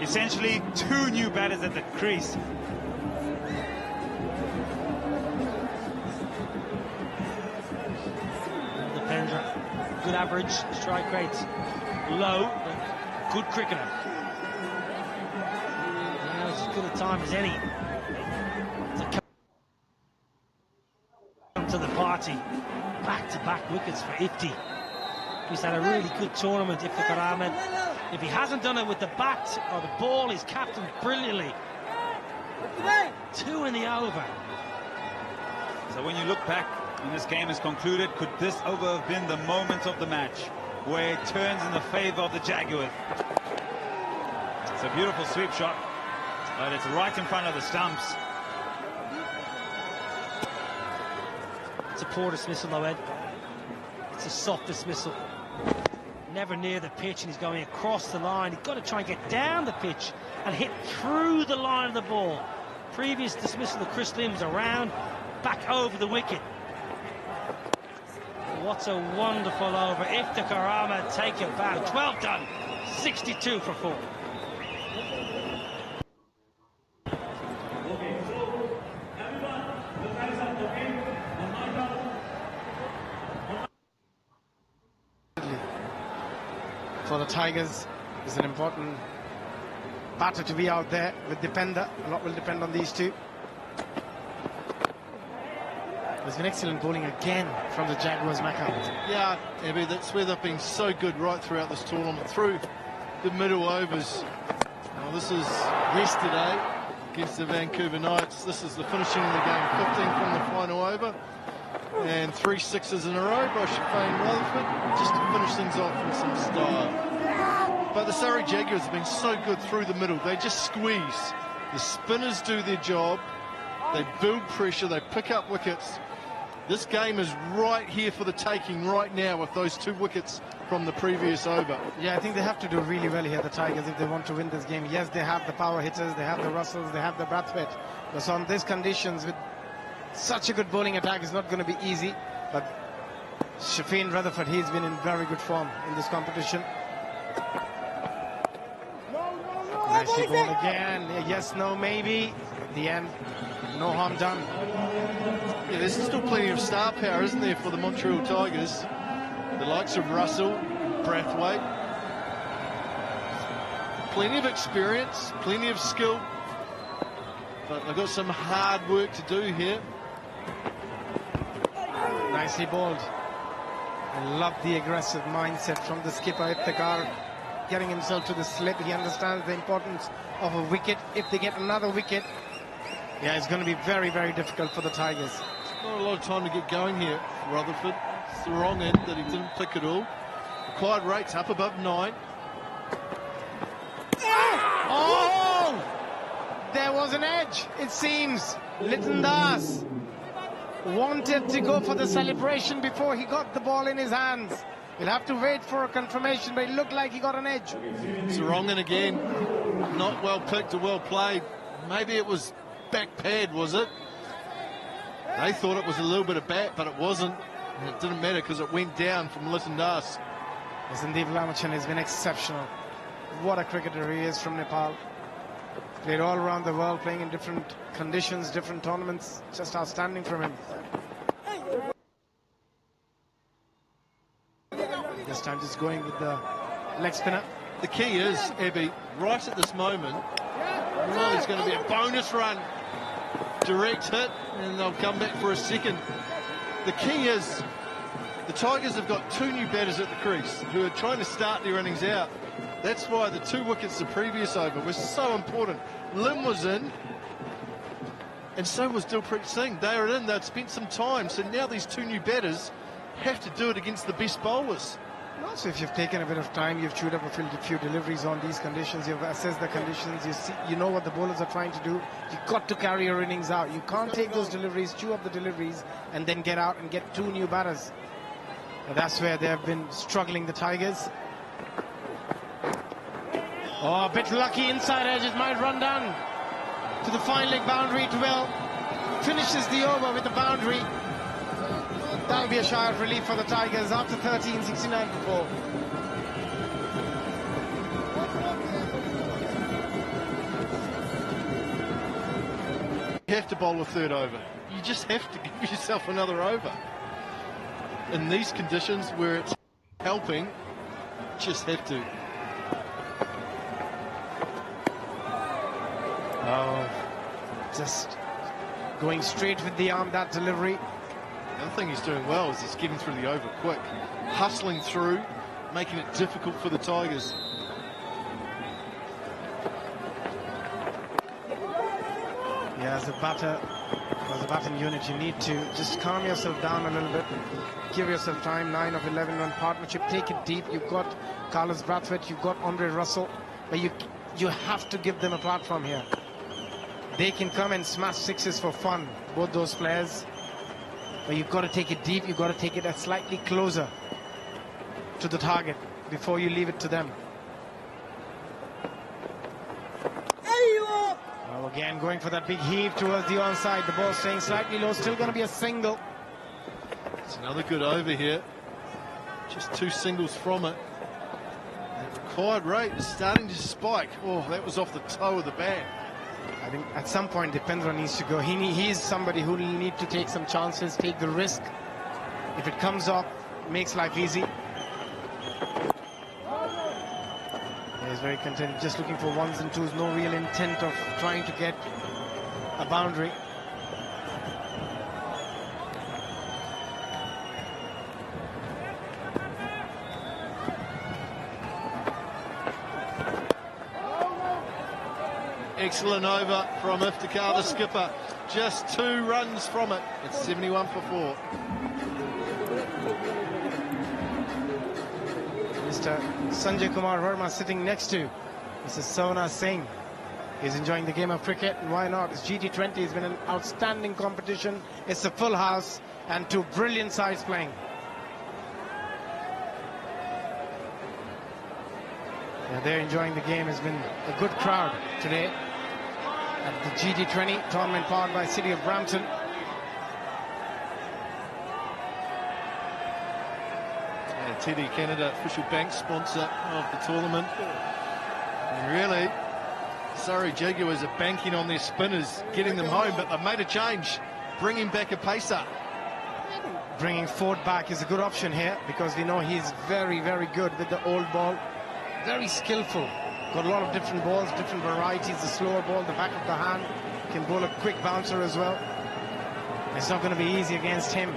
Essentially, two new batters at the crease. Dipendra, good average, strike rate low, but good cricketer. Now as good a time as any to come to the party. Back-to-back wickets for Ifti. He's had a really good tournament, Iftikhar Ahmed. If he hasn't done it with the bat or the ball, he's captained brilliantly. 2 in the over. So when you look back when this game is concluded, could this over have been the moment of the match where it turns in the favour of the Jaguars? It's a beautiful sweep shot, but it's right in front of the stumps. It's a poor dismissal, though, Ed. It's a soft dismissal. Never near the pitch, and he's going across the line. He's got to try and get down the pitch and hit through the line of the ball. Previous dismissal of Chris Lim's around, back over the wicket. What a wonderful over. Iftikhar Ahmed, take a bow. 12 done. 62 for 4. For the Tigers, it's an important batter to be out there with Dipendra. A lot will depend on these two. There's been excellent bowling again from the Jaguars, Macca. Yeah, Abby, that's where they've been so good right throughout this tournament, through the middle overs. Now, this is yesterday against the Vancouver Knights. This is the finishing of the game, 15 from the final over, and 3 sixes in a row by Shafane Rutherford, just to finish things off in some style. But the Surrey Jaguars have been so good through the middle. They just squeeze. The spinners do their job. They build pressure. They pick up wickets. This game is right here for the taking right now with those 2 wickets from the previous over. Yeah, I think they have to do really well here, the Tigers, if they want to win this game. Yes, they have the power hitters, they have the Russells, they have the Brathwaite. But so on these conditions, with such a good bowling attack, it's not going to be easy. But Shafane Rutherford, he's been in very good form in this competition. Nicely bowled again. Yes, no, maybe. At the end, no harm done. Yeah, there's still plenty of star power, isn't there, for the Montreal Tigers? The likes of Russell, Brathwaite. Plenty of experience, plenty of skill. But they've got some hard work to do here. Nicely bowled. I love the aggressive mindset from the skipper, Iftikhar, getting himself to the slip. He understands the importance of a wicket. If they get another wicket, yeah, it's going to be very, very difficult for the Tigers. Not a lot of time to get going here for Rutherford. It's the wrong end that he didn't pick at all. Required rates up above 9. Oh! There was an edge, it seems. Litton Das wanted to go for the celebration before he got the ball in his hands. He'll have to wait for a confirmation, but it looked like he got an edge. It's the wrong end again. Not well picked or well played. Maybe it was back pad, was it? They thought it was a little bit of bat, but it wasn't. And it didn't matter because it went down from Litton Das. Sandeep has been exceptional. What a cricketer he is from Nepal. Played all around the world, playing in different conditions, different tournaments. Just outstanding from him. This time just going with the leg spinner. The key is, Abby, right at this moment, well, there's going to be a bonus run. Direct hit, and they'll come back for a second. The key is, the Tigers have got 2 new batters at the crease who are trying to start their innings out. That's why the 2 wickets the previous over was so important. Lim was in, and so was Dilpreet Singh. They were in, they'd spent some time, so now these 2 new batters have to do it against the best bowlers. Also, if you've taken a bit of time, you've chewed up a few deliveries on these conditions, you've assessed the conditions, you know what the bowlers are trying to do, you've got to carry your innings out. You can't take those deliveries, chew up the deliveries, and then get out and get 2 new batters. And that's where they've been struggling, the Tigers. Oh, a bit lucky inside edge, it might run down to the fine leg boundary. It will. Finishes the over with the boundary. That'll be a sigh of relief for the Tigers after 13, 69 for 4. have to bowl a third over. You just have to give yourself another over. In these conditions where it's helping, just have to. Oh, just going straight with the arm, that delivery. The other thing he's doing well is he's getting through the over quick, hustling through, making it difficult for the Tigers. Yeah, as a batting unit, you need to just calm yourself down a little bit. Give yourself time. 9 of 11 run partnership. Take it deep. You've got Carlos Brathwaite, you've got Andre Russell, but you have to give them a platform here. They can come and smash sixes for fun, both those players. But you've got to take it deep. You've got to take it slightly closer to the target before you leave it to them. Now again, going for that big heave towards the onside. The ball staying slightly low. Still going to be a single. It's another good over here. Just 2 singles from it. The required rate is starting to spike. Oh, that was off the toe of the bat. I think at some point Dipendra needs to go. He is somebody who will need to take some chances, take the risk. If it comes off, makes life easy. He's very content, just looking for ones and twos, no real intent of trying to get a boundary. Excellent over from Iftikhar, the skipper. Just 2 runs from it. It's 71 for 4. Mr. Sanjay Kumar Verma sitting next to Mrs. Sona Singh. He's enjoying the game of cricket, and why not? This GT20 has been an outstanding competition. It's a full house and 2 brilliant sides playing. Yeah, they're enjoying the game. It's been a good crowd today at the GT20 tournament powered by City of Brampton. TD Canada, official bank sponsor of the tournament. And really, Surrey Jaguars are banking on their spinners, getting them home, but they've made a change, bringing back a pacer. Bringing Ford back is a good option here because we know he's very, very good with the old ball. Very skillful. Got a lot of different balls, different varieties. The slower ball, the back of the hand. Can bowl a quick bouncer as well. It's not going to be easy against him.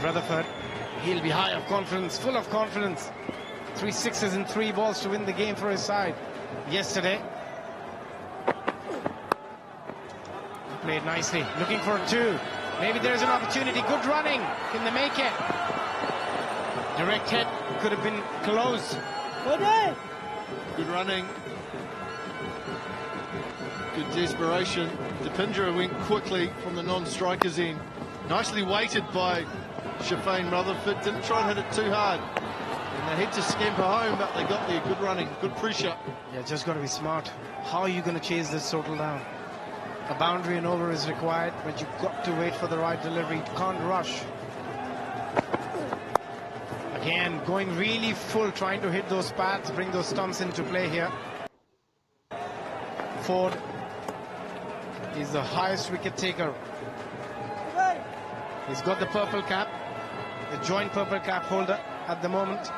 Rutherford, he'll be high of confidence, full of confidence. 3 sixes and 3 balls to win the game for his side yesterday. Played nicely, looking for a 2. Maybe there's an opportunity. Good running. Can they make it? Direct hit. Could have been close. Good running. Good desperation. Dipendra went quickly from the non-strikers end. Nicely weighted by Shafane Rutherford. Didn't try and hit it too hard. And they had to scamper home, but they got there. Good running. Good pressure. Yeah, just got to be smart. How are you going to chase this total down? A boundary and over is required, but you've got to wait for the right delivery. You can't rush. Again, going really full, trying to hit those pads, bring those stumps into play here. Ford is the highest wicket taker. He's got the purple cap, the joint purple cap holder at the moment.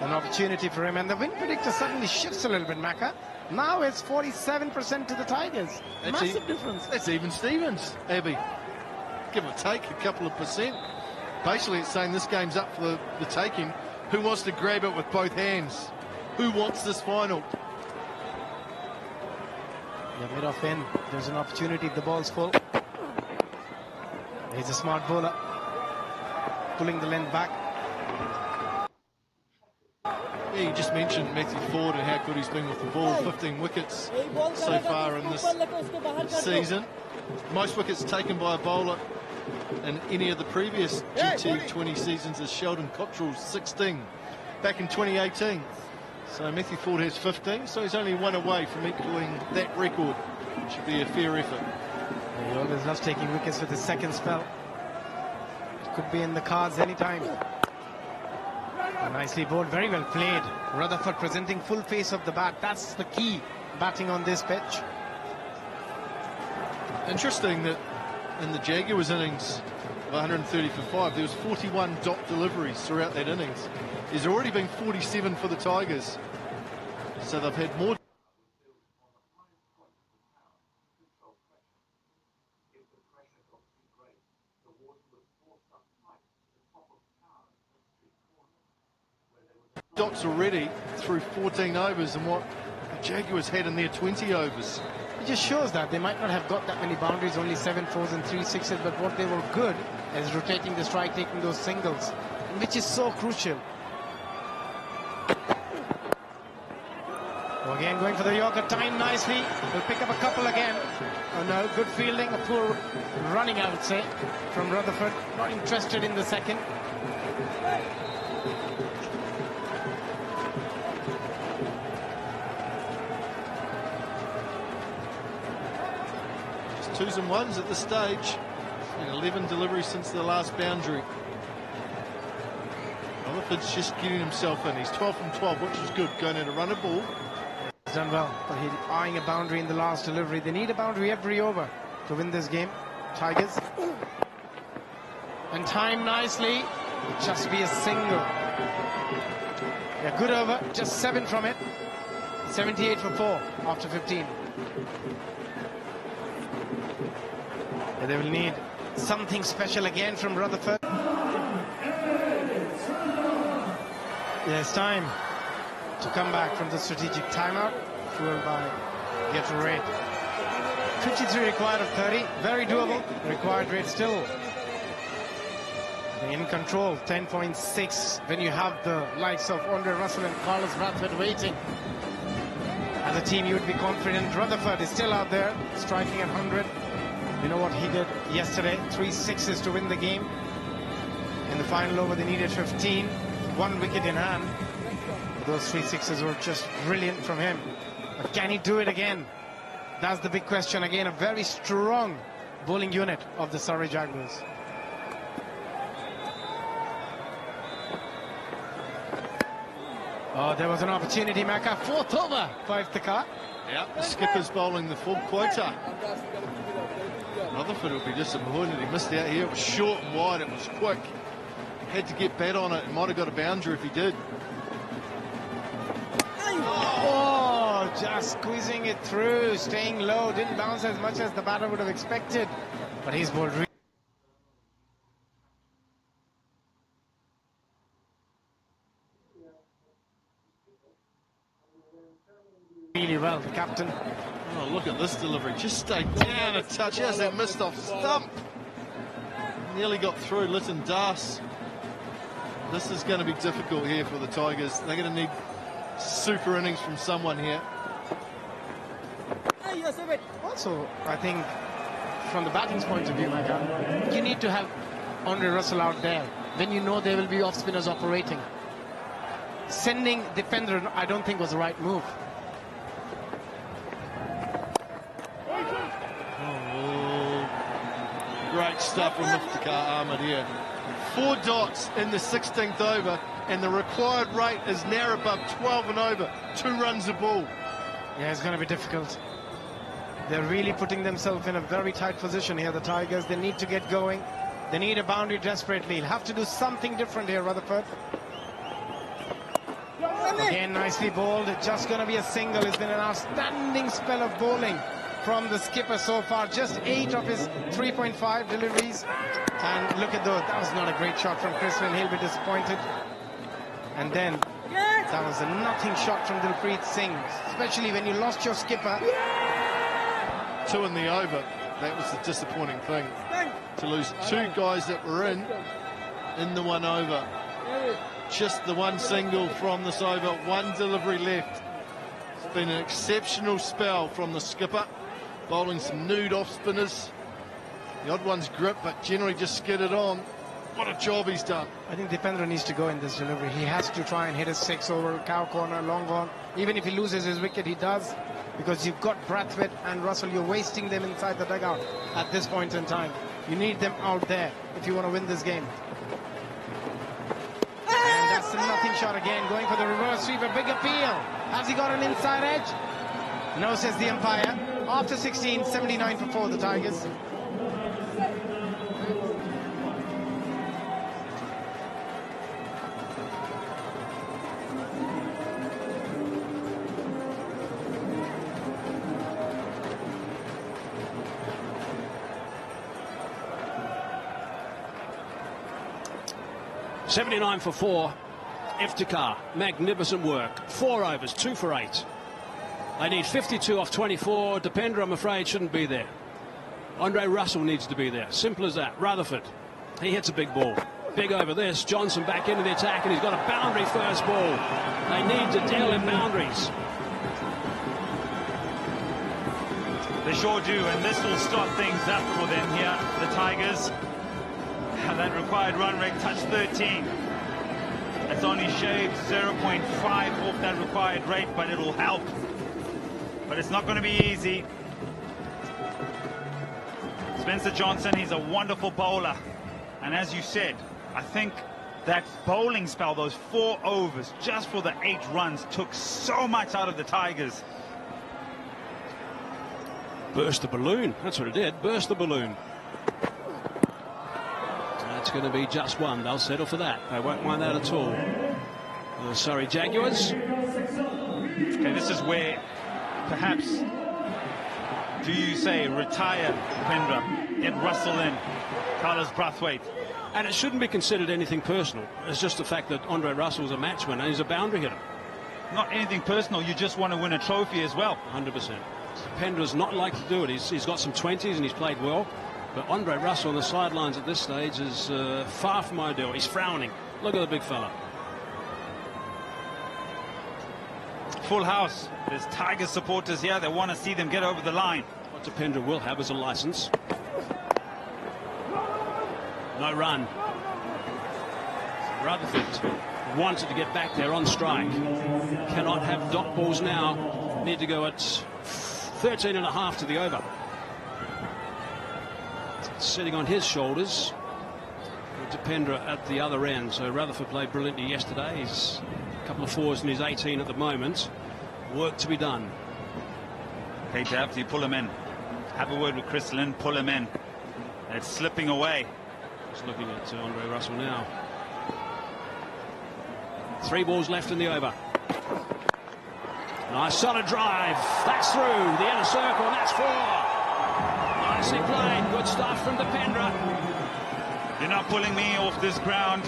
An opportunity for him, and the win predictor suddenly shifts a little bit, Macca. Now it's 47% to the Tigers. Massive difference. That's even Stevens, Abby. Give or take a couple of percent. Basically, it's saying this game's up for the taking. Who wants to grab it with both hands? Who wants this final? Yeah, mid off in. There's an opportunity. The ball's full. He's a smart bowler. Pulling the length back. Yeah, you just mentioned Matthew Ford and how good he's been with the ball. 15 wickets so far in this season. Most wickets taken by a bowler in any of the previous GT20 seasons is Sheldon Cottrell's 16 back in 2018. So Matthew Ford has 15, so he's only 1 away from equaling that record. Should be a fair effort. He always loves taking wickets with his second spell. It could be in the cards anytime. Nicely bowled, very well played. Rutherford presenting full face of the bat. That's the key, batting on this pitch. Interesting that in the Jaguars innings of 130 for 5, there was 41 dot deliveries throughout that innings. There's already been 47 for the Tigers. So they've had more. Dots already through 14 overs and what the Jaguars had in their 20 overs. It just shows that they might not have got that many boundaries, only 7 fours and 3 sixes, but what they were good is rotating the strike, taking those singles, which is so crucial. So again, going for the Yorker, time nicely. Will pick up a couple again. Oh no, good fielding, a poor running, I would say, from Rutherford. Not interested in the second. Twos and ones at this stage, and 11 deliveries since the last boundary. Rutherford's just getting himself in. He's 12 from 12, which is good, going in to run a ball. He's done well, but he's eyeing a boundary in the last delivery. They need a boundary every over to win this game, Tigers. And time nicely, it'll just be a single. Yeah, good over, just 7 from it. 78 for 4 after 15. Yeah, they will need something special again from Rutherford. Yeah, it's time to come back from the strategic timeout, fueled by get rate. 53 required of 30, very doable. Required rate still in control, 10.6 when you have the likes of Andre Russell and Carlos Bradford waiting. As a team, you would be confident. Rutherford is still out there, striking at 100. You know what he did yesterday, 3 sixes to win the game. In the final over, they needed 15, 1 wicket in hand. Those 3 sixes were just brilliant from him. But can he do it again? That's the big question. Again, a very strong bowling unit of the Surrey Jaguars. Oh, there was an opportunity, Maka. 4th over for Iftikhar. Yeah, the skipper's bowling the full quota. Rutherford will be disappointed. He missed out here. It was short and wide. It was quick. Had to get bat on it. Might have got a boundary if he did. Oh, just squeezing it through, staying low. Didn't bounce as much as the batter would have expected. But he's bowled really well, the captain. Oh, look at this delivery. Just stayed down a touch. Has that missed off stump. Nearly got through Lytton Das. This is going to be difficult here for the Tigers. They're going to need super innings from someone here. Also, I think, from the batting's point of view, Maka, you need to have Andre Russell out there when you know there will be off-spinners operating. Sending Dipendra, I don't think was the right move. Great stuff from Iftikhar Ahmed here. 4 dots in the 16th over, and the required rate is now above 12 and over. 2 runs a ball. Yeah, it's going to be difficult. They're really putting themselves in a very tight position here, the Tigers. They need to get going. They need a boundary desperately. He'll have to do something different here, Rutherford. Again, nicely bowled. It's just going to be a single. It's been an outstanding spell of bowling from the skipper so far. Just 8 of his 3.5 deliveries. And look at those. That was not a great shot from Crispin. He'll be disappointed. And then that was a nothing shot from Dilpreet Singh, especially when you lost your skipper. 2 in the over. That was the disappointing thing. To lose 2 guys that were in the 1 over. Just the 1 single from this over. 1 delivery left. It's been an exceptional spell from the skipper. Bowling some nude off spinners. The odd one's grip, but generally just skidded on. What a job he's done. I think Dipendra needs to go in this delivery. He has to try and hit a 6 over cow corner, long on. Even if he loses his wicket, he does. Because you've got Brathwaite and Russell. You're wasting them inside the dugout at this point in time. You need them out there if you want to win this game. And that's a nothing shot again, going for the reverse sweep, a big appeal. Has he got an inside edge? No, says the umpire. After 16, 79 for 4, the Tigers. $79 for 4. Iftikhar, magnificent work. 4 overs, 2 for 8. They need 52 off 24. Dipendra, I'm afraid, shouldn't be there. Andre Russell needs to be there. Simple as that. Rutherford, he hits a big ball. Big over this. Johnson back into the attack, and he's got a boundary first ball. They need to deal in boundaries. They sure do, and this will start things up for them here, the Tigers. That required run rate touched 13. It's only shaved 0.5 off that required rate, but it'll help. But it's not going to be easy. Spencer Johnson, he's a wonderful bowler. And as you said, I think that bowling spell, those 4 overs, just for the 8 runs, took so much out of the Tigers. Burst the balloon. That's what it did. Burst the balloon. That's going to be just 1. They'll settle for that. They won't mind that at all. The Surrey Jaguars. Okay, this is where perhaps, do you say retire Dipendra, get Russell in, Carlos Brathwaite? And it shouldn't be considered anything personal. It's just the fact that Andre Russell's a match winner. He's a boundary hitter. Not anything personal. You just want to win a trophy as well. 100%. Dipendra's not like to do it. He's got some 20s and he's played well. But Andre Russell on the sidelines at this stage is far from ideal. He's frowning. Look at the big fella. Full house. There's Tiger supporters here. They want to see them get over the line. What Dipendra will have is a license. No run. Rutherford wanted to get back there on strike. Cannot have dot balls now. Need to go at 13.5 to the over. Sitting on his shoulders. Dipendra at the other end. So Rutherford played brilliantly yesterday. He's a couple of 4s and he's 18 at the moment. Work to be done. Okay, Dav, you pull him in. Have a word with Chris Lynn, pull him in. It's slipping away. Just looking at Andre Russell now. 3 balls left in the over. Nice solid drive. That's through the inner circle. That's 4. Nicely played. Good stuff from Dipendra. You're not pulling me off this ground.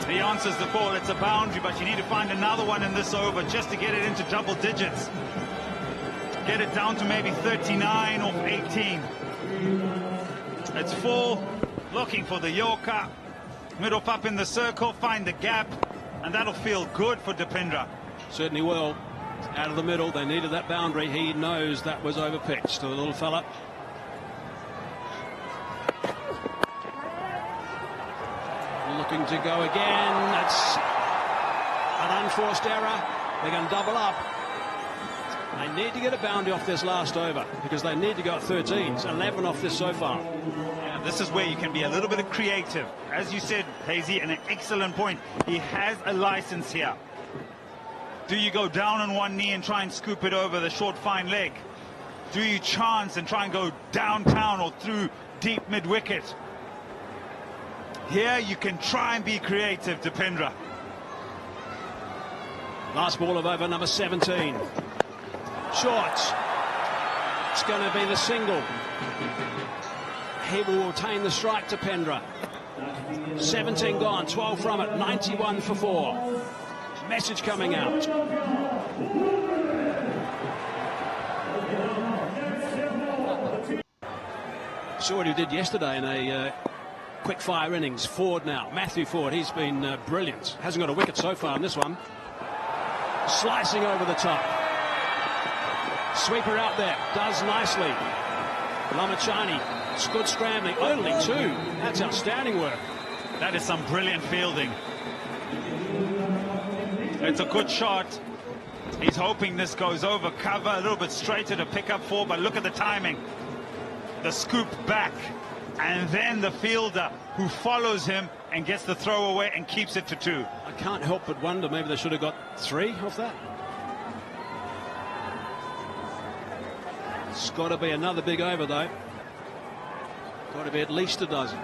He answers the call. It's a boundary, but you need to find another one in this over just to get it into double digits. Get it down to maybe 39 or 18. It's full. Looking for the Yorker. Middle up in the circle. Find the gap. And that'll feel good for Dipendra. Certainly will. Out of the middle. They needed that boundary. He knows that was overpitched. The little fella. Looking to go again. That's an unforced error. They're going to double up. They need to get a boundary off this last over because they need to go at 13s. 11 off this so far. Yeah, this is where you can be a little bit creative. As you said, Hazy, and an excellent point. He has a license here. Do you go down on one knee and try and scoop it over the short fine leg? Do you chance and try and go downtown or through deep mid-wicket? Here you can try and be creative, Dipendra. Last ball of over number 17. Short. It's going to be the single. He will retain the strike, Dipendra. 17 gone, 12 from it, 91 for 4. Message coming out. Saw what he did yesterday in a quick fire innings. Ford now, Matthew Ford, he's been brilliant. Hasn't got a wicket so far in this one. Slicing over the top. Sweeper out there, does nicely. Lamachani, good scrambling, only 2. That's outstanding work. That is some brilliant fielding. It's a good shot. He's hoping this goes over cover, a little bit straighter to pick up 4, but look at the timing. The scoop back, and then the fielder who follows him and gets the throw away and keeps it to 2. I can't help but wonder maybe they should have got 3 off that. It's got to be another big over, though. Got to be at least a dozen.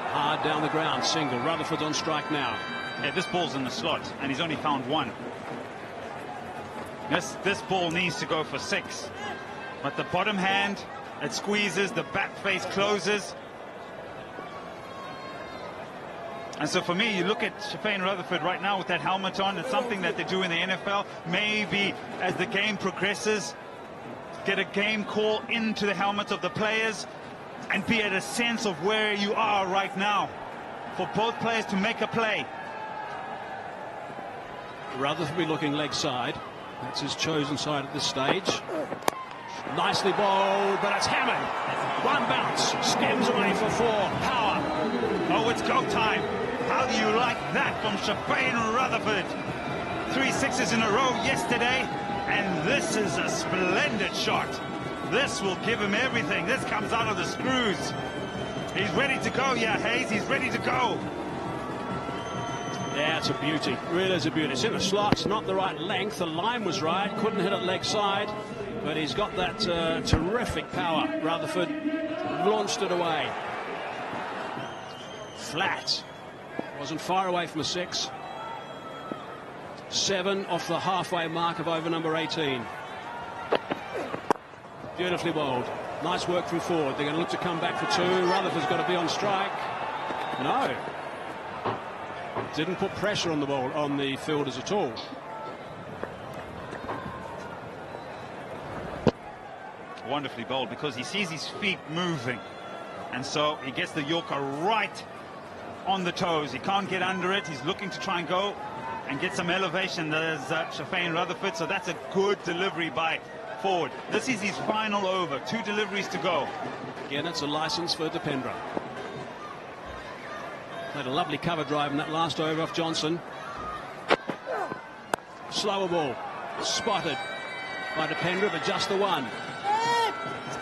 Hard down the ground, single. Rutherford's on strike now. Yeah, this ball's in the slot, and he's only found 1. This ball needs to go for 6. But the bottom hand, it squeezes, the bat face closes. And so for me, you look at Shafane Rutherford right now with that helmet on. It's something that they do in the NFL. Maybe as the game progresses, get a game call into the helmets of the players and be at a sense of where you are right now for both players to make a play. Rutherford be looking leg side. That's his chosen side at this stage. Nicely bowled, but it's hammered. 1 bounce, skims away for 4. Power. Oh, it's go time. How do you like that from Shafane Rutherford? 3 6s in a row yesterday, and this is a splendid shot. This will give him everything. This comes out of the screws. He's ready to go, yeah, Hayes. He's ready to go. Yeah, it's a beauty. Really is a beauty. It's in the slot. It's not the right length. The line was right. Couldn't hit it leg side. But he's got that terrific power. Rutherford launched it away. Flat. Wasn't far away from a 6. 7 off the halfway mark of over number 18. Beautifully bowled. Nice work from forward. They're going to look to come back for 2. Rutherford's got to be on strike. No. Didn't put pressure on the ball, on the fielders at all. Wonderfully bowled because he sees his feet moving. And so he gets the Yorker right on the toes. He can't get under it. He's looking to try and go and get some elevation. There's Shafane Rutherford. So that's a good delivery by forward. This is his final over. 2 deliveries to go. Again, it's a license for Dipendra. Played a lovely cover drive in that last over off Johnson. Slower ball. Spotted by Dipendra, but just the 1.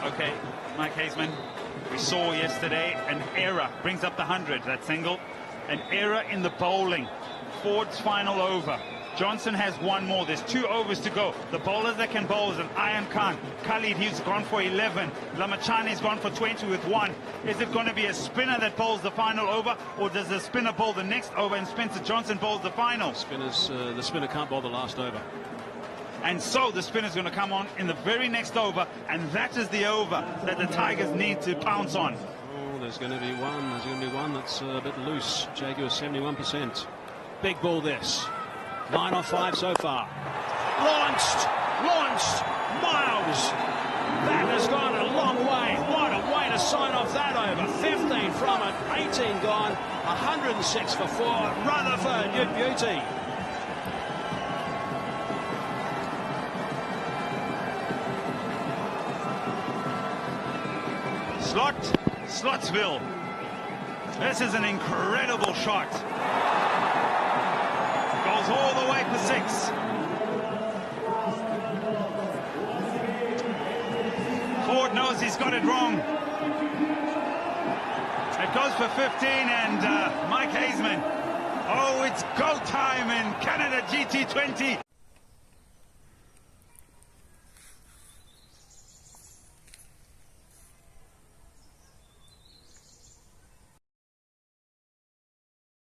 Okay, Mike Hazeman, we saw yesterday an error. Brings up the 100, that single. An error in the bowling. Ford's final over. Johnson has 1 more. There's 2 overs to go. The bowlers that can bowl is an Ayan Khan. Khalid, he's gone for 11. Lamachani's gone for 20 with 1. Is it going to be a spinner that bowls the final over, or does the spinner bowl the next over and Spencer Johnson bowls the final? The spinner can't bowl the last over. And so the spinner's going to come on in the very next over, and that is the over that the Tigers need to pounce on. Oh, there's going to be one. There's going to be one that's a bit loose. Jaguar 71%. Big ball this. 9 off 5 so far. Launched. Miles. That has gone a long way. What a way to sign off that over. 15 from it. 18 gone. 106 for 4. Rutherford, you beauty. Slotsville. This is an incredible shot. Goes all the way for 6. Ford knows he's got it wrong. It goes for 15, and Mike Hazeman. Oh, it's go time in Canada GT20.